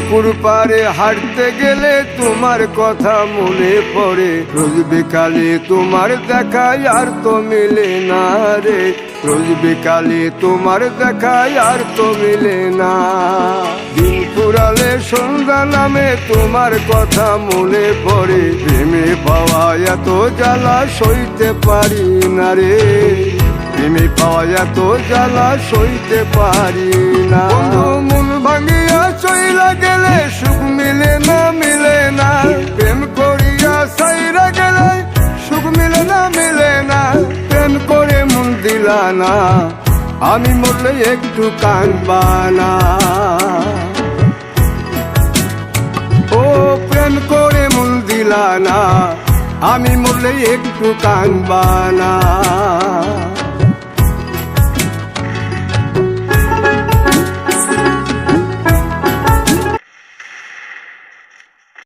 পুকুর পাড়ে হাঁটতে গেলে তোমার কথা মনে পড়ে, রোজ বিকালে তোমার দেখায় আর তো মিলে না রে, রোজ বিকালে তোমার দেখায় আর তো মিলে না। দিন ফুরালে সন্ধ্যা নামে তোমার কথা মনে পড়ে, প্রেমে পাওয়া এত জ্বালা সইতে পারি না রে, প্রেমে পাওয়া এত জ্বালা সইতে পারি না। মন ভাঙিয়া চইলা গেলে সুখ মিলে না, মিলে না, প্রেম করিয়া সাইরা গেলে সুখ মিলে না, মিলে না, প্রেম করে মন দিলা না, আমি মরলে একটু কাঁদবা না। ও প্রেম করে মন দিলা না, আমি মরলে একটু কাঁদবা না।